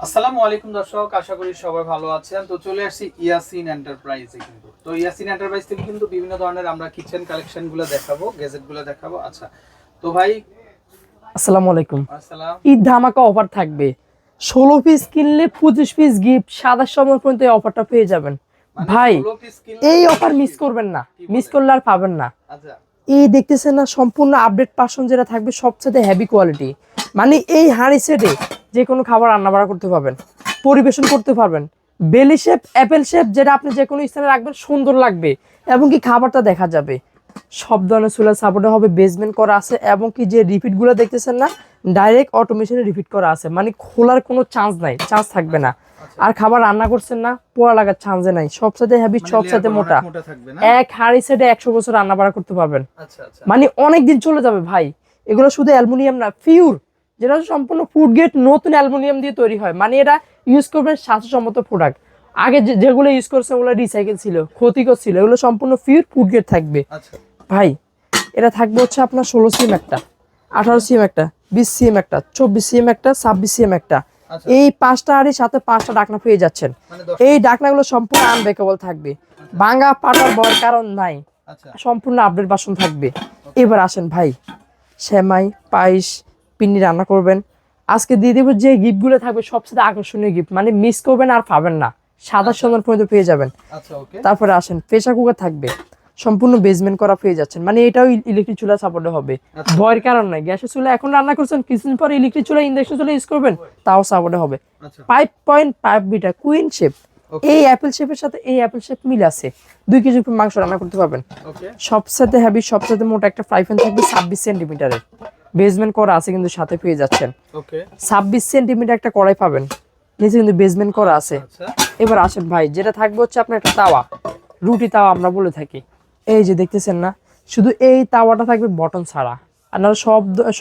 আসসালামু আলাইকুম দর্শক, আশা করি সবাই ভালো আছেন। তো চলে আসছি ইয়াসিন এন্টারপ্রাইজে। তো ইয়াসিন এন্টারপ্রাইজ থেকে কিন্তু বিভিন্ন ধরনের আমরা কিচেন কালেকশন গুলো দেখাবো, গ্যাজেট গুলো দেখাবো। আচ্ছা, তো ভাই আসসালামু আলাইকুম। আসসালাম। ঈদ ধামাকা অফার থাকবে। 16 পিস কিনলে 25 পিস গিফট। 27 সময় পর্যন্ত এই অফারটা পেয়ে যাবেন মানে ভাই। 16 পিস কিনলে এই 25 অফার মিস পিস করবেন না, কি মিস বলেন? করলে আর পাবেন না। আচ্ছা এই দেখতেছেন না, সম্পূর্ণ আপডেট পার্সন যেটা থাকবে সবচেয়ে হেভি কোয়ালিটি। মানে এই হাঁড়ি সেটে যে কোনো খাবার রান্না বাড়া করতে পারবেন, পরিবেশন করতে পারবেন। বেলি শেপ, অ্যাপেল শেপ, যেটা আপনি যে কোনো স্থানে রাখবেন সুন্দর লাগবে এবং কি খাবারটা দেখা যাবে। সব ধরনের চুলার সাপোর্টে হবে, বেসমেন্ট করা আছে এবং কি যে রিপিটগুলো দেখতেছেন না, ডাইরেক্ট অটোমেশনে রিপিট করা আছে। মানে খোলার কোনো চান্স নাই, চান্স থাকবে না। আর খাবার রান্না করছেন না, পোড়া লাগার চান্সে নাই। সবসাথে হেভি, মানে সবসাথে লেয়ার মোটা। অনেক মোটা থাকবে না? এক হাঁড়ি সেটে 100 বছর রান্না বাড়া করতে পারবেন। আচ্ছা আচ্ছা মানে অনেক দিন চলে যাবে ভাই। এগুলো শুধু অ্যালুমিনিয়াম না, পিওর, যেটা সম্পূর্ণ ফুড গ্রেড নতুন অ্যালুমিনিয়াম দিয়ে তৈরি হয়। মানে এটা ইউজ করবেন স্বাস্থ্যসম্মত প্রোডাক্ট। আগে যেগুলো ইউজ করছে ওগুলো রিসাইকেল ছিল, ক্ষতিকর ছিল। এগুলো সম্পূর্ণ পিওর ফুড গ্রেড থাকবে আচ্ছা ভাই। এটা থাকবে হচ্ছে আপনার 16 সিএম একটা, 18 সিএম একটা, 20 সিএম একটা, 24 সিএম একটা, 26 সিএম একটা। আচ্ছা এই 5টা হাঁড়ির সাথে 5টা ডাকনা পেয়ে যাচ্ছেন। মানে 10 এই ডাকনাগুলো সম্পূর্ণ আনব্রেকেবল থাকবে, ভাঙা পাটার ভয়ের কারণ নাই। আচ্ছা সম্পূর্ণ আপডেট বাসন থাকবে। এবার আসেন ভাই, সেমাই, পায়েস, পিন্নি রান্না করবেন। আজকে দিয়ে দেবো যে গিফটগুলো থাকবে সবচেয়ে আকর্ষণীয় গিফট, মানে মিস করবেন আর পাবেন না। 27 সন্ধান পর্যন্ত পেয়ে যাবেন। আচ্ছা ওকে তারপরে আসেন, প্রেসার কুকার থাকবে, সম্পূর্ণ বেসমেন্ট করা পেয়ে যাচ্ছেন। মানে এটাও ইলেকট্রিক চুলা সাপোর্টে হবে, আচ্ছা ভয়ের কারণ নাই। গ্যাসের চুলা এখন রান্না করছেন, কিছুদিন পরে ইলেকট্রিক চুলা, ইন্ডাকশন চুলা ইউজ করবেন, তাও সাপোর্টে হবে। আচ্ছা 5.5 মিটার কুইন শেপ। ওকে এই অ্যাপেল শেপের সাথে এই অ্যাপেল শেপ মিল আছে। 2 কেজি মাংস রান্না করতে পারবেন। ওকে সবসাথে হেভি, সবসাথে মোটা একটা ফ্রাই প্যান থাকবে 26 সেন্টিমিটারের, বেসমেন্ট করা আছে কিন্তু সাথে পেয়ে যাচ্ছেন। ওকে 26 সেন্টিমিটার একটা কড়াই পাবেন, নিচে কিন্তু বেসমেন্ট করা আছে। আচ্ছা এবার আসেন ভাই, যেটা থাকবে হচ্ছে আপনার একটা তাওয়া, রুটি তাওয়া আমরা বলে থাকি। এই যে দেখতেছেন না, শুধু এই তাওয়াটা থাকবে বটন ছাড়া। আর নাহলে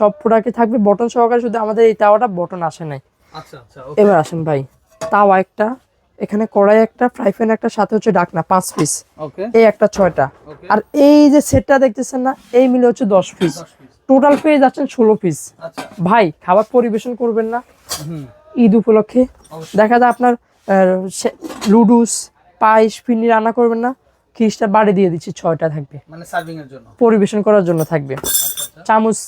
সব প্রোডাক্টে থাকবে বটন সহকারে, শুধু আমাদের এই তাওয়াটা বটন আসে নাই। আচ্ছা আচ্ছা ওকে এবার আসেন ভাই, তাওয়া একটা, এখানে কড়াই একটা, ফ্রাই প্যান একটা, সাথে হচ্ছে ডাকনা 5 পিস, ওকে এই একটা 6টা। ওকে আর এই যে সেটটা দেখতেছেন না, এই মিলে হচ্ছে 10 পিস। 10 পিস টোটাল পেয়ে যাচ্ছেন 16 পিস। আচ্ছা ভাই খাবার পরিবেশন করবেন না হুম ঈদ উপলক্ষে, অবশ্যই দেখা যায় আপনার লুডুস, পায়েস, ফিরনি রান্না করবেন না, খিরিসটা বাড়ি দিয়ে দিচ্ছি, 6টা থাকবে মানে সার্ভিং এর জন্য। পরিবেশন করার জন্য থাকবে। আচ্ছা আচ্ছা চামচ,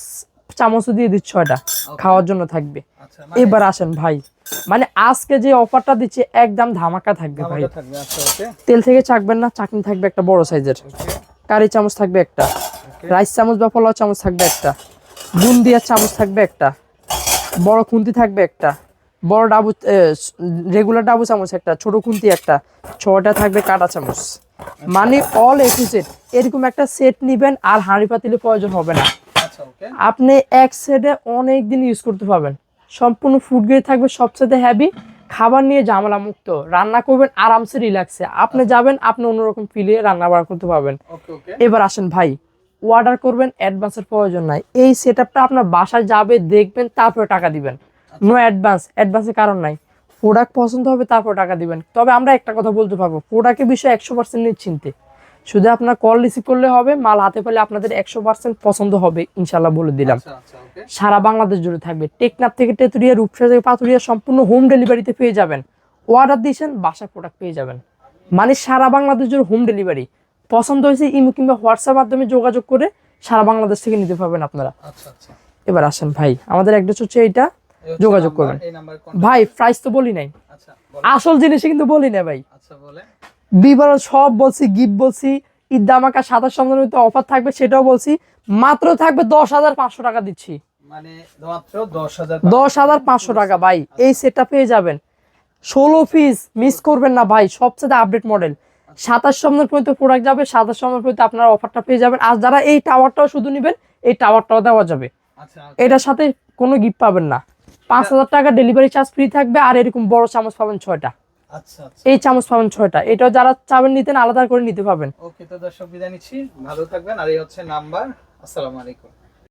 চামচও দিয়ে দিচ্ছি 6টা, খাওয়ার জন্য থাকবে। আচ্ছা মানে এবার আসেন ভাই, মানে আজকে যে অফারটা দিচ্ছে একদম ধামাকা থাকবে ভাই। ধামাকা থাকবে। আচ্ছা ওকে তেল থেকে চাকবেন না, চাকনি থাকবে একটা বড় সাইজের, ওকে কারি চামচ থাকবে একটা, ওকে রাইস চামচ বা পোলাও চামচ থাকবে একটা, বুন্দিয়ার চামচ থাকবে একটা, বড় খুন্তি থাকবে একটা, বড় ডাবু রেগুলার ডাবু চামচ একটা, ছোট খুন্তি একটা, 6টা থাকবে কাঁটা চামচ। মানে অল এ টু জেড এরকম একটা সেট নিবেন, আর হাঁড়ি পাতিলে প্রয়োজন হবে না। আচ্ছা ওকে আপনি এক সেটে অনেক দিন ইউজ করতে পারবেন। সম্পূর্ণ ফুড গ্রেড থাকবে, সবচেয়ে হেভি, খাবার নিয়ে ঝামেলা মুক্ত, রান্না করবেন আরামসে রিল্যাক্সে। আপনি যাবেন, আপনি অন্যরকম ফিলে রান্না বাড়া করতে পারবেন। ওকে ওকে এবার আসেন ভাই, অর্ডার করবেন, অ্যাডভান্সের প্রয়োজন নাই। এই সেটআপটা আপনার বাসায় যাবে, দেখবেন, তারপরে টাকা দিবেন। নো অ্যাডভান্স, অ্যাডভান্সের কারণ নাই। প্রোডাক্ট পছন্দ হবে তারপর টাকা দিবেন। তবে আমরা একটা কথা বলতে পারবো, প্রোডাক্টের বিষয়ে 100% নিশ্চিন্তে। শুধু আপনার কল রিসিভ করলে হবে, মাল হাতে পেলে আপনাদের 100% পছন্দ হবে ইনশাল্লাহ, বলে দিলাম। আচ্ছা আচ্ছা ওকে সারা বাংলাদেশ জুড়ে থাকবে, টেকনাফ থেকে তেতুরিয়া, রূপসা থেকে পাতুরিয়া, সম্পূর্ণ হোম ডেলিভারিতে পেয়ে যাবেন। অর্ডার দিয়েছেন, বাসায় প্রোডাক্ট পেয়ে যাবেন। মানে সারা বাংলাদেশ জুড়ে হোম ডেলিভারি। পছন্দ হয়েছে ইমো কিংবা হোয়াটসঅ্যাপ মাধ্যমে যোগাযোগ করে সারা বাংলাদেশ থেকে নিতে পারবেন আপনারা। আচ্ছা আচ্ছা এবার আসেন ভাই, আমাদের অ্যাড্রেস হচ্ছে এইটা, এই হচ্ছে যোগাযোগ নাম্বার, করবেন। এই নাম্বারে কন্টাক্ট। ভাই প্রাইস তো বলি নাই, আচ্ছা বলেন। আসল জিনিস কিন্তু বলি না ভাই। আচ্ছা বলেন। বিবরণ সব বলছি, গিফট বলছি, ঈদ ধামাকা 27 সম্মানিত অফার থাকবে সেটাও বলছি। মাত্র থাকবে 10,500 টাকা দিচ্ছি, মানে মাত্র 10,000 10,500 টাকা ভাই। এই সেটটা পেয়ে যাবেন 16 পিস, মিস করবেন না ভাই। সবচেয়ে আপডেট মডেল, 27 সম্মান পর্যন্ত প্রোডাক্ট যাবে, 27 সম্মান পর্যন্ত আপনার অফারটা পেয়ে যাবেন। আর যারা এই টাওয়ারটাও শুধু নেবেন, এই টাওয়ারটাও দেওয়া যাবে। আচ্ছা এটার সাথে কোনো গিফট পাবেন না। 5,000 টাকা ডেলিভারি চার্জ ফ্রি থাকবে। আর এরকম বড় চামচ পাবেন 6টা, আচ্ছা আচ্ছা এই চামচ পাবেন 6টা। এটাও যারা চাবেন নিতেন আলাদা করে নিতে পাবেন। ওকে। তো দর্শক বিদায় নিচ্ছি, ভালো থাকবেন। আর এই হচ্ছে নাম্বার। আসসালামু আলাইকুম।